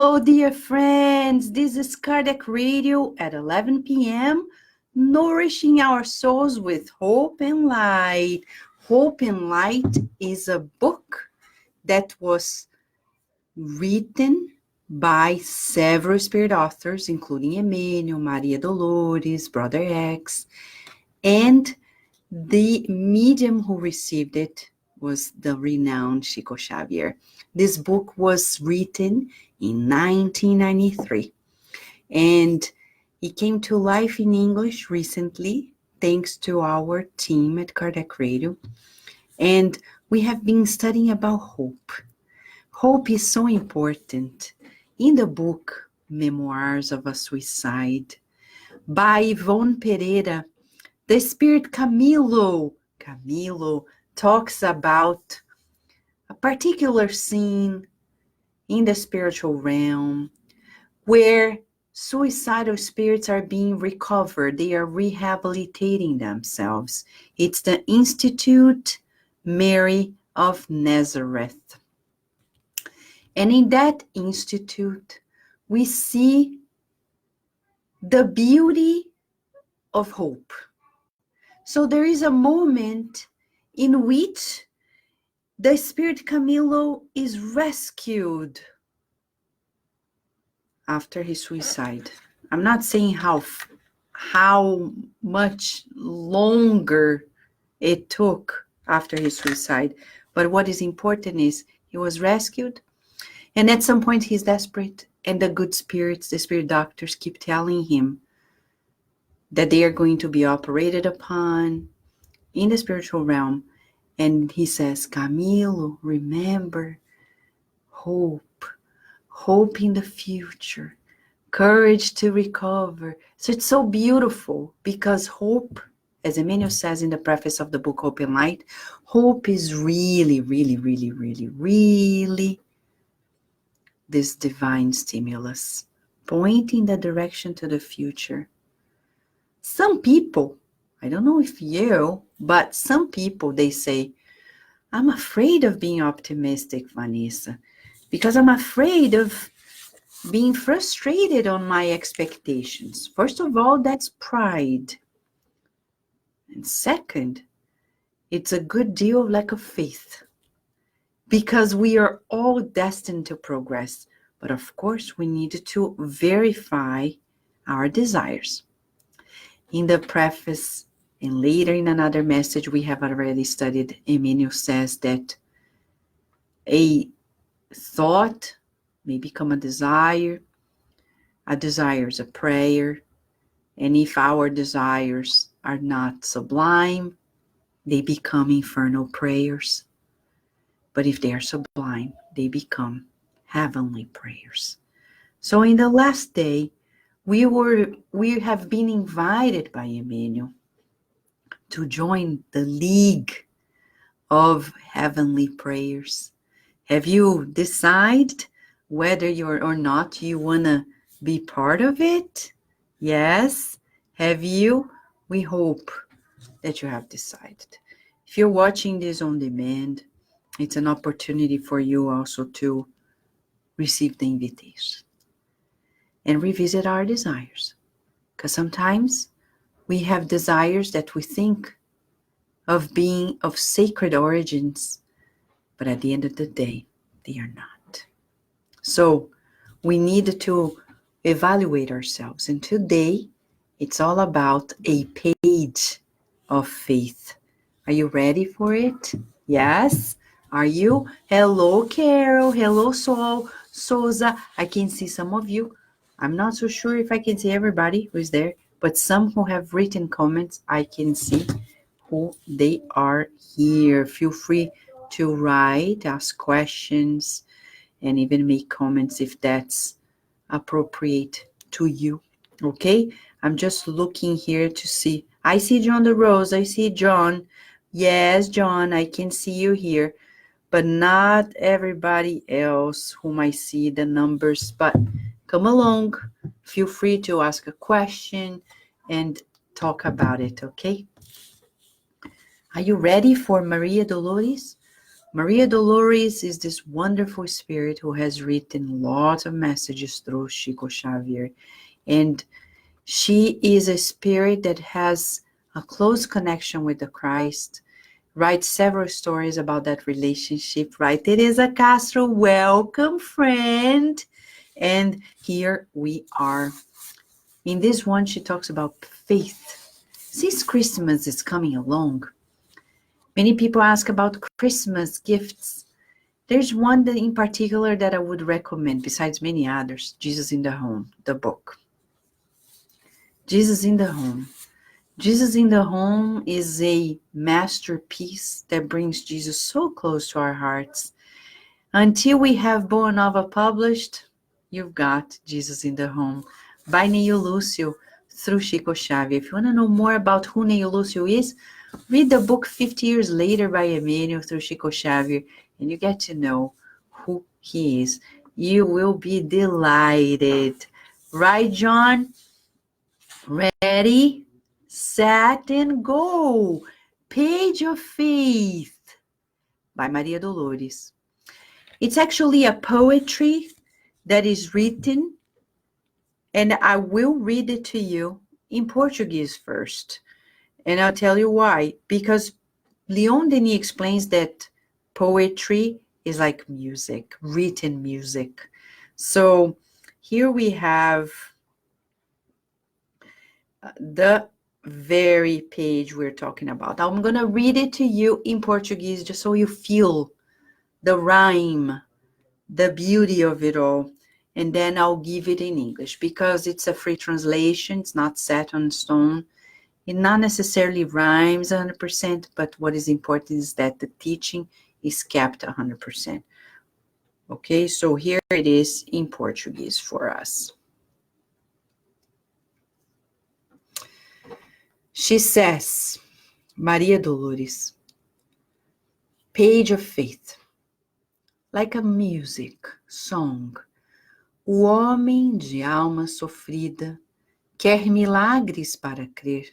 Hello, dear friends. This is Cardiac Radio at 11 p.m., nourishing our souls with hope and light. Hope and Light is a book that was written by several spirit authors, including Emmanuel, Maria Dolores, Brother X, and the medium who received it was the renowned Chico Xavier. This book was written in 1993, and it came to life in English recently, thanks to our team at Cardiac Radio. And we have been studying about hope. Hope is so important. In the book, Memoirs of a Suicide, by Yvonne Pereira, the spirit Camilo talks about a particular scene in the spiritual realm where suicidal spirits are being recovered. They are rehabilitating themselves. It's the Institute Mary of Nazareth. And in that institute, we see the beauty of hope. So there is a moment in which the spirit Camilo is rescued after his suicide. I'm not saying how much longer it took after his suicide, but what is important is he was rescued, and at some point he's desperate, and the good spirits, the spirit doctors, keep telling him that they are going to be operated upon in the spiritual realm. And he says, Camilo, remember, hope in the future, courage to recover. So it's so beautiful because hope, as Emmanuel says in the preface of the book Hope and Light, hope is really, really, really, really, really this divine stimulus, pointing the direction to the future. Some people, I don't know if you, but some people, they say, I'm afraid of being optimistic, Vanessa, because I'm afraid of being frustrated on my expectations. First of all, that's pride. And second, it's a good deal of lack of faith, because we are all destined to progress. But of course, we need to verify our desires. In the preface and later in another message we have already studied, Emmanuel says that a thought may become a desire is a prayer, and if our desires are not sublime, they become infernal prayers. But if they are sublime, they become heavenly prayers. So in the last day, we have been invited by Emmanuel to join the League of Heavenly Prayers. Have you decided whether you're or not you want to be part of it? Yes? Have you? We hope that you have decided. If you're watching this on demand, it's an opportunity for you also to receive the invitation and revisit our desires. Because sometimes we have desires that we think of being of sacred origins, but at the end of the day, they are not. So we need to evaluate ourselves. And today, it's all about a page of faith. Are you ready for it? Yes? Are you? Hello, Carol. Hello, Souza. I can see some of you. I'm not so sure if I can see everybody who is there, but some who have written comments, I can see who they are here. Feel free to write, ask questions, and even make comments if that's appropriate to you. Okay? I'm just looking here to see. I see John the Rose. I see John. Yes, John, I can see you here, but not everybody else whom I see the numbers. But come along. Feel free to ask a question and talk about it, okay? Are you ready for Maria Dolores? Maria Dolores is this wonderful spirit who has written lots of messages through Chico Xavier. And she is a spirit that has a close connection with the Christ, writes several stories about that relationship, right? Teresa Castro, welcome, friend. And here we are. In this one, she talks about faith. Since Christmas is coming along, many people ask about Christmas gifts. There's one that in particular that I would recommend, besides many others, Jesus in the Home, the book. Jesus in the Home. Jesus in the Home is a masterpiece that brings Jesus so close to our hearts. Until we have Boa Nova published, you've got Jesus in the Home by Neio Lúcio through Chico Xavier. If you want to know more about who Neio Lúcio is, read the book 50 Years Later by Emmanuel through Chico Xavier, and you get to know who he is. You will be delighted. Right, John? Ready, set, and go. Page of Faith by Maria Dolores. It's actually a poetry that is written, and I will read it to you in Portuguese first. And I'll tell you why. Because Leon Denis explains that poetry is like music, written music. So here we have the very page we're talking about. I'm going to read it to you in Portuguese just so you feel the rhyme, the beauty of it all. And then I'll give it in English because it's a free translation. It's not set on stone. It not necessarily rhymes 100%, but what is important is that the teaching is kept 100%. Okay, so here it is in Portuguese for us. She says, Maria Dolores, page of faith, like a music, song, o homem de alma sofrida quer milagres para crer,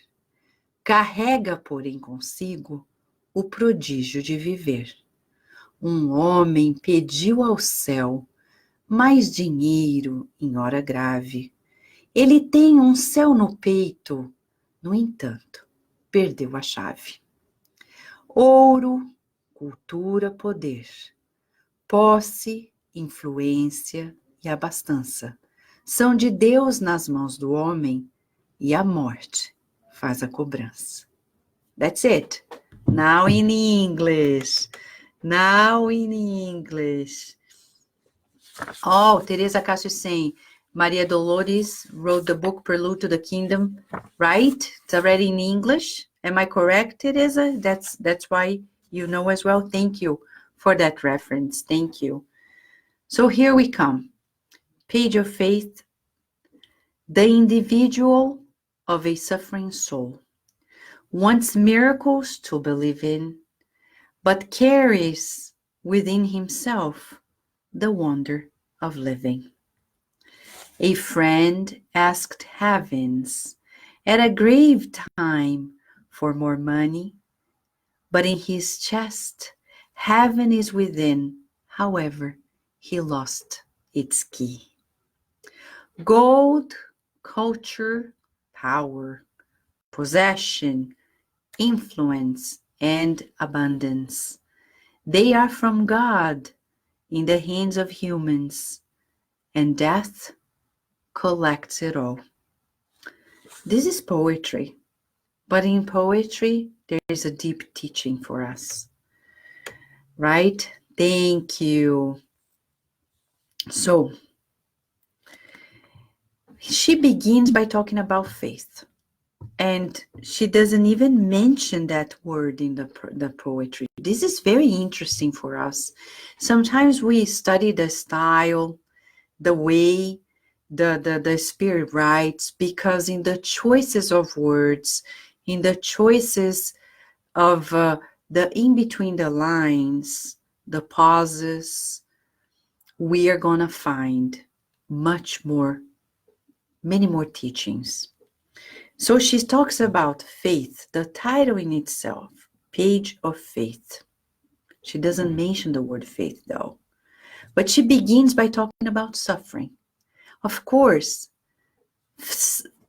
carrega, porém, consigo o prodígio de viver. Homem pediu ao céu mais dinheiro em hora grave. Ele tem céu no peito, no entanto, perdeu a chave. Ouro, cultura, poder, posse, influência e abastança são de Deus nas mãos do homem e a morte faz a cobrança. That's it. Now in English. Now in English. Oh, Teresa Castro is saying, Maria Dolores wrote the book Prelude to the Kingdom, right? It's already in English. Am I correct, Teresa? That's why you know as well. Thank you for that reference. Thank you. So here we come. Page of Faith. The individual of a suffering soul wants miracles to believe in, but carries within himself the wonder of living. A friend asked heavens at a grave time for more money, but in his chest, heaven is within, however, he lost its key. Gold, culture, power, possession, influence, and abundance. They are from God in the hands of humans, and death collects it all. This is poetry, but in poetry, there is a deep teaching for us, right? Thank you. So, she begins by talking about faith. And she doesn't even mention that word in the poetry. This is very interesting for us. Sometimes we study the style, the way the spirit writes, because in the choices of words, in the choices of the in between the lines, the pauses, we are going to find many more teachings. So she talks about faith, the title in itself, Page of Faith. She doesn't mention the word faith, though. But she begins by talking about suffering. Of course,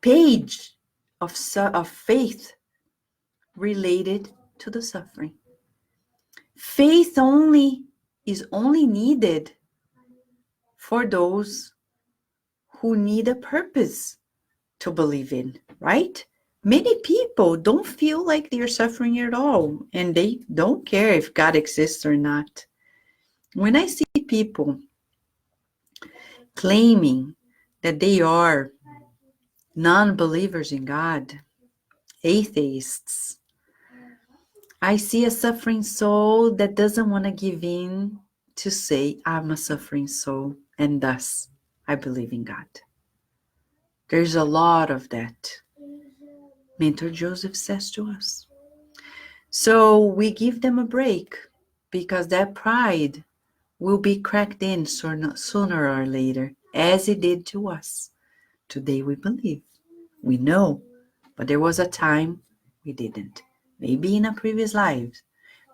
page of faith related to the suffering. Faith is only needed for those who need a purpose to believe in, right? Many people don't feel like they're suffering at all, and they don't care if God exists or not. When I see people claiming that they are non-believers in God, atheists, I see a suffering soul that doesn't want to give in to say, I'm a suffering soul, and thus I believe in God. There's a lot of that. Mentor Joseph says to us. So we give them a break because that pride will be cracked in sooner or later, as it did to us. Today we believe. We know. But there was a time we didn't. Maybe in a previous life,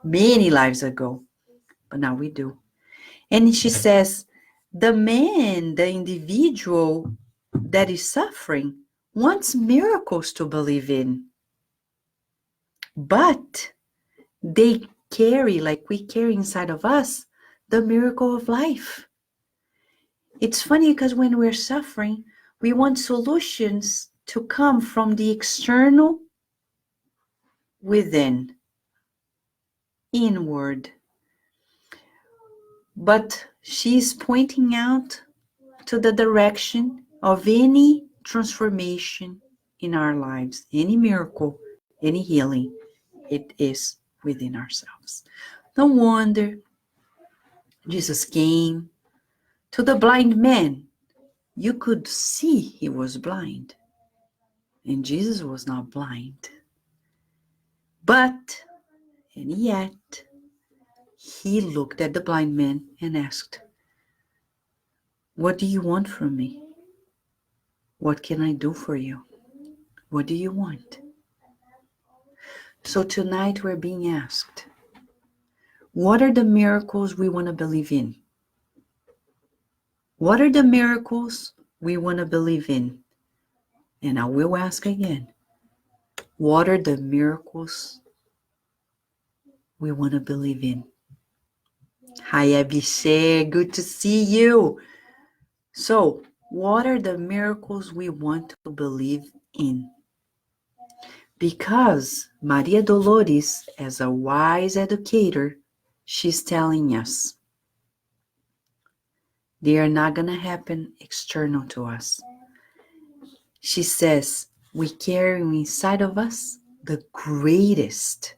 many lives ago. But now we do. And she says, the man, the individual that is suffering, wants miracles to believe in. But they carry, like we carry inside of us, the miracle of life. It's funny because when we're suffering, we want solutions to come from the external within, inward. But she's pointing out to the direction of any transformation in our lives, any miracle, any healing, it is within ourselves. No wonder Jesus came to the blind man. You could see he was blind, and Jesus was not blind. But, and yet, he looked at the blind man and asked, what do you want from me? What can I do for you? What do you want? So tonight we're being asked, what are the miracles we want to believe in? What are the miracles we want to believe in? And I will ask again, what are the miracles we want to believe in? Hi, Abhishek, good to see you. So, what are the miracles we want to believe in? Because Maria Dolores, as a wise educator, she's telling us they are not going to happen external to us. She says we carry inside of us the greatest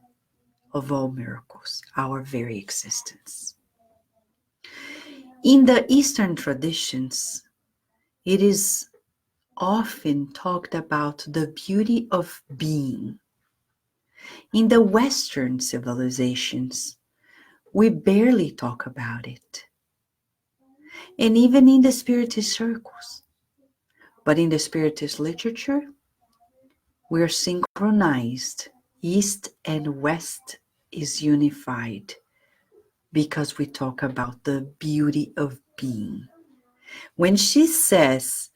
of all miracles, our very existence. In the Eastern traditions, it is often talked about the beauty of being. In the Western civilizations, we barely talk about it. And even in the Spiritist circles. But in the Spiritist literature, we're synchronized. East and West is unified because we talk about the beauty of being. When she says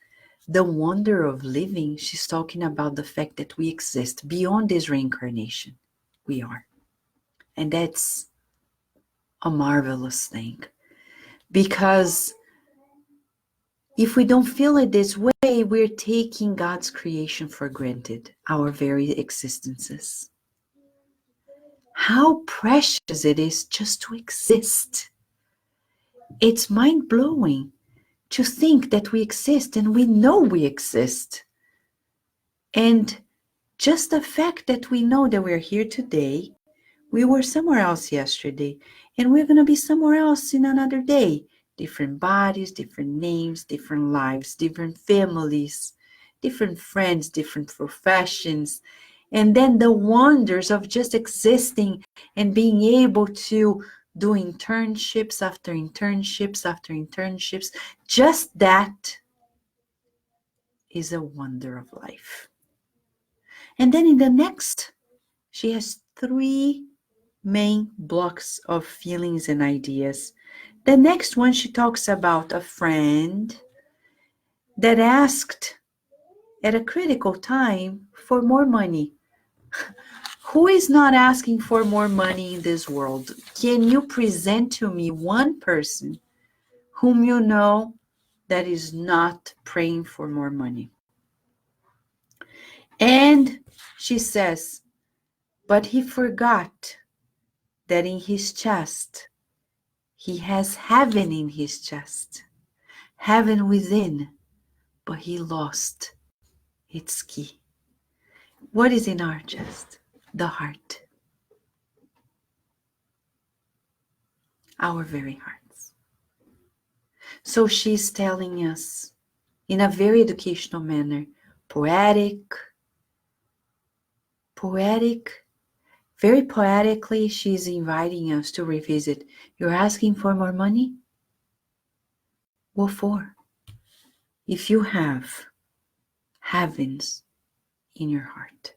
the wonder of living, she's talking about the fact that we exist beyond this reincarnation. We are. And that's a marvelous thing. Because if we don't feel it this way, we're taking God's creation for granted, our very existences. How precious it is just to exist. It's mind-blowing to think that we exist and we know we exist. And just the fact that we know that we're here today, we were somewhere else yesterday, and we're going to be somewhere else in another day. Different bodies, different names, different lives, different families, different friends, different professions. And then the wonders of just existing and being able to do internships after internships after internships. Just that is a wonder of life. And then in the next, she has 3 main blocks of feelings and ideas. The next one, she talks about a friend that asked at a critical time for more money. Who is not asking for more money in this world? Can you present to me one person whom you know that is not praying for more money? And she says, but he forgot that in his chest, he has heaven in his chest, heaven within, but he lost its key. What is in our chest? The heart, our very hearts. So she's telling us in a very educational manner, poetic, very poetically, she's inviting us to revisit. You're asking for more money? What for? If you have heavens in your heart.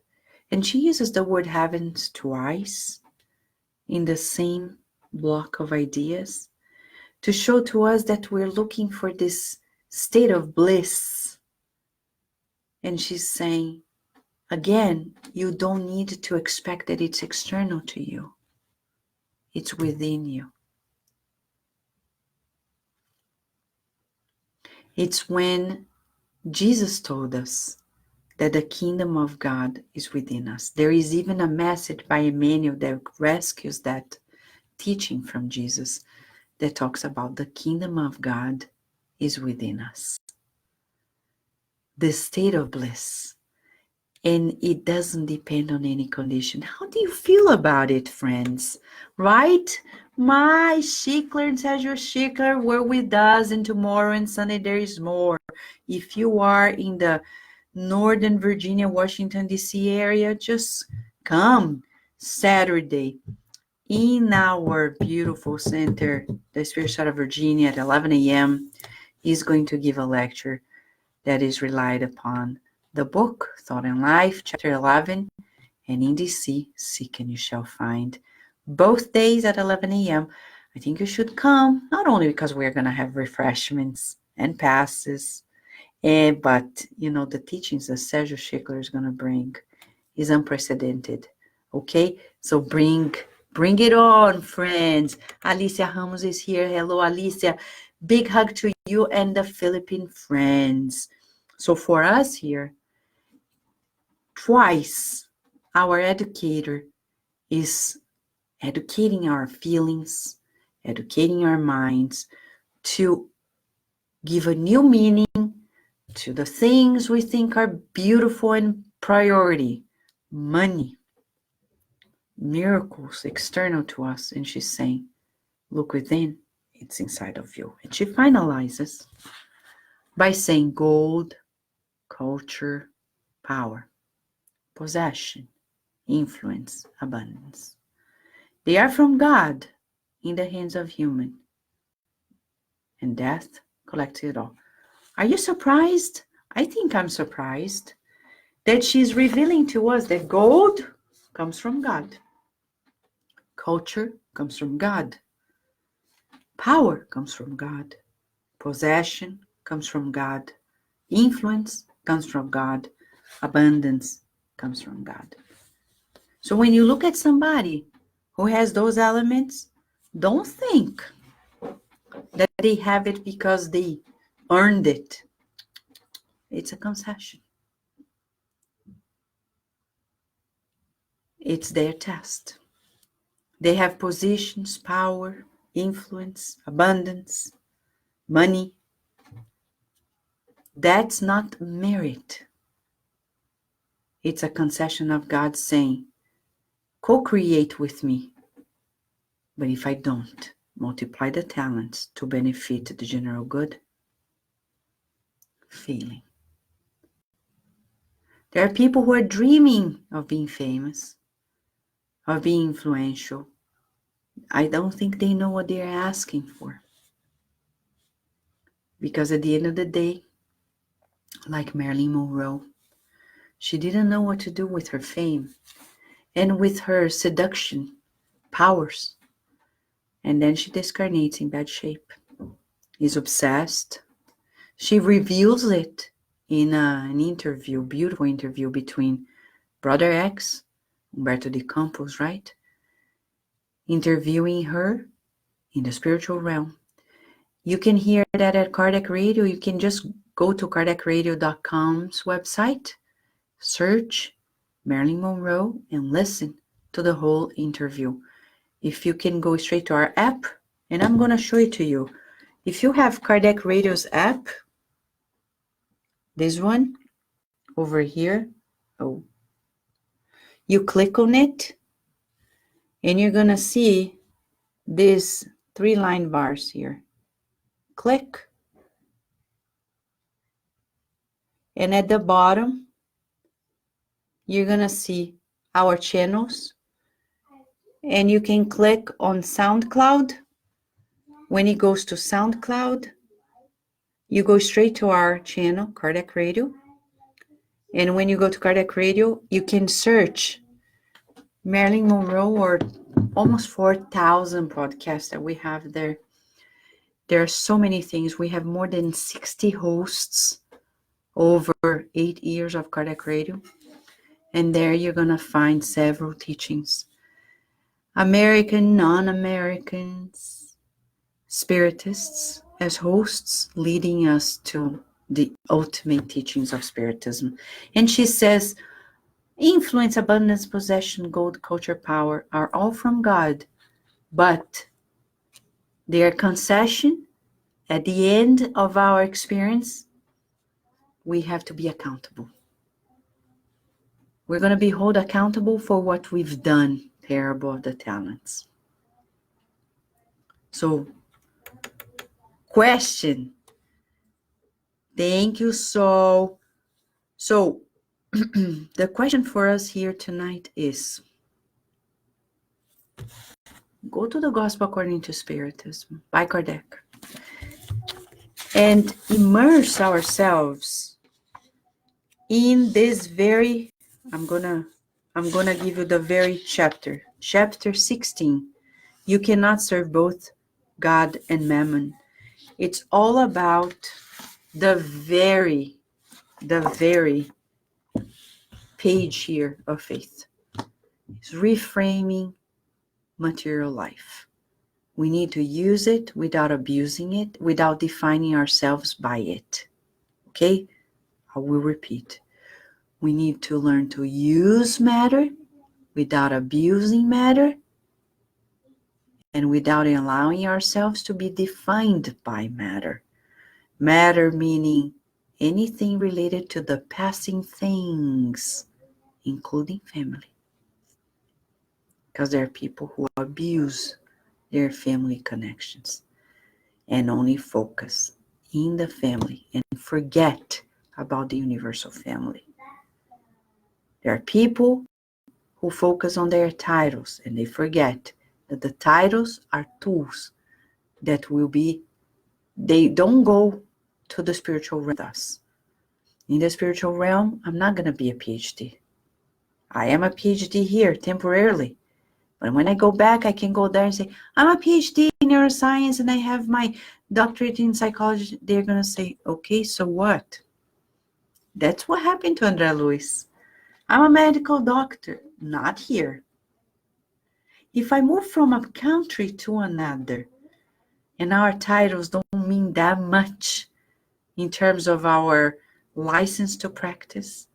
And she uses the word heavens twice in the same block of ideas to show to us that we're looking for this state of bliss. And she's saying, again, you don't need to expect that it's external to you. It's within you. It's when Jesus told us that the kingdom of God is within us. There is even a message by Emmanuel that rescues that teaching from Jesus that talks about the kingdom of God is within us. The state of bliss. And it doesn't depend on any condition. How do you feel about it, friends? Right? My Schickler and Sergio Schickler were with us, and tomorrow and Sunday there is more. If you are in the Northern Virginia, Washington, D.C. area, just come Saturday in our beautiful center, the Spirit of Virginia, at 11 a.m. He's going to give a lecture that is relied upon the book, Thought and Life, chapter 11, and in DC, Seek and You Shall Find. Both days at 11 a.m. I think you should come, not only because we're going to have refreshments and passes, but, the teachings that Sergio Schickler is going to bring is unprecedented, okay? So bring it on, friends. Alicia Ramos is here. Hello, Alicia. Big hug to you and the Philippine friends. So for us here, twice our educator is educating our feelings, educating our minds to give a new meaning to the things we think are beautiful and priority. Money, miracles external to us. And she's saying, look within, it's inside of you. And she finalizes by saying gold, culture, power, possession, influence, abundance. They are from God in the hands of human. And death collects it all. Are you surprised? I think I'm surprised that she's revealing to us that gold comes from God. Culture comes from God. Power comes from God. Possession comes from God. Influence comes from God. Abundance comes from God. So when you look at somebody who has those elements, don't think that they have it because they earned it. It's a concession. It's their test. They have positions, power, influence, abundance, money. That's not merit. It's a concession of God saying, co-create with me. But if I don't multiply the talents to benefit the general good, failing. There are people who are dreaming of being famous, of being influential. I don't think they know what they're asking for. Because at the end of the day, like Marilyn Monroe, she didn't know what to do with her fame and with her seduction powers. And then she discarnates in bad shape. Is obsessed. She reveals it in an interview, beautiful interview between Brother X, Humberto de Campos, right? Interviewing her in the spiritual realm. You can hear that at Kardec Radio. You can just go to kardecradio.com's website, search Marilyn Monroe, and listen to the whole interview. If you can go straight to our app, and I'm going to show it to you. If you have Kardec Radio's app, this one over here, you click on it, and you're going to see these 3 line bars here. Click. And at the bottom, you're going to see our channels. And you can click on SoundCloud. When it goes to SoundCloud, you go straight to our channel, Kardec Radio. And when you go to Kardec Radio, you can search Marilyn Monroe or almost 4,000 podcasts that we have there. There are so many things. We have more than 60 hosts over 8 years of Kardec Radio. And there you're going to find several teachings. American, non-Americans, spiritists as hosts, leading us to the ultimate teachings of Spiritism. And she says, influence, abundance, possession, gold, culture, power are all from God, but their concession at the end of our experience, we have to be accountable. We're going to be held accountable for what we've done, parable of the talents. So, question. Thank you, Sol. So, the question for us here tonight is, go to the Gospel According to Spiritism by Kardec and immerse ourselves in this very, I'm gonna give you the very chapter 16. You cannot serve both God and Mammon. It's all about the very page here of faith. It's reframing material life. We need to use it without abusing it, without defining ourselves by it. Okay? I will repeat. We need to learn to use matter without abusing matter and without allowing ourselves to be defined by matter. Matter meaning anything related to the passing things, including family. Because there are people who abuse their family connections and only focus in the family and forget about the universal family. There are people who focus on their titles and they forget that the titles are tools that they don't go to the spiritual realm with us. In the spiritual realm, I'm not going to be a PhD. I am a PhD here temporarily. But when I go back, I can go there and say, I'm a PhD in neuroscience and I have my doctorate in psychology. They're going to say, okay, so what? That's what happened to André Luiz. I'm a medical doctor, not here. If I move from a country to another, and our titles don't mean that much in terms of our license to practice,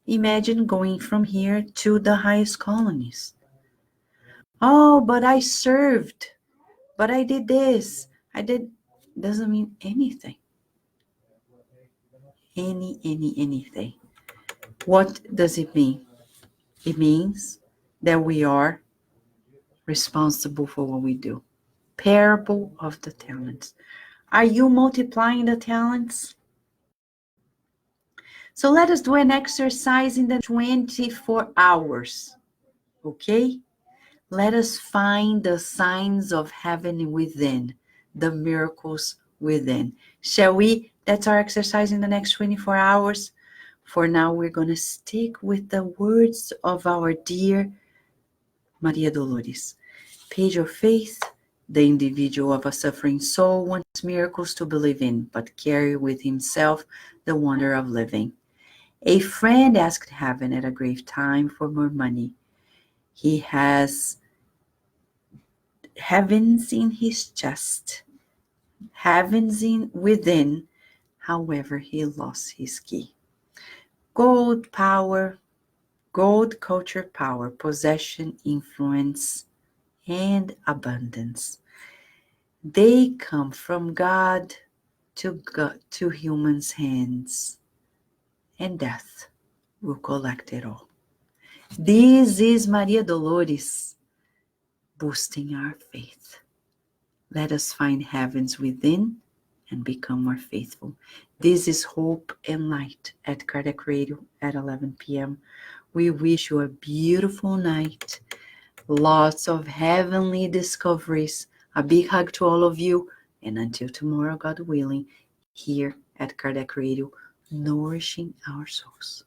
imagine going from here to the highest colonies. Oh, but I served, but I did this, doesn't mean anything. Anything. What does it mean? It means that we are responsible for what we do. Parable of the talents. Are you multiplying the talents? So let us do an exercise in the 24 hours. Okay? Let us find the signs of heaven within, the miracles within. Shall we? That's our exercise in the next 24 hours. For now, we're going to stick with the words of our dear Maria Dolores. Page of Faith. The individual of a suffering soul wants miracles to believe in, but carry with himself the wonder of living. A friend asked heaven at a grave time for more money. He has heavens in his chest, heavens in within. However, he lost his key. Gold power, gold culture power, possession, influence, and abundance. They come from God to humans' hands, and death will collect it all. This is Maria Dolores boosting our faith. Let us find heavens within and become more faithful. This is Hope and Light at Kardec Radio at 11 p.m. We wish you a beautiful night, lots of heavenly discoveries. A big hug to all of you, and until tomorrow, God willing, here at Kardec Radio, nourishing our souls.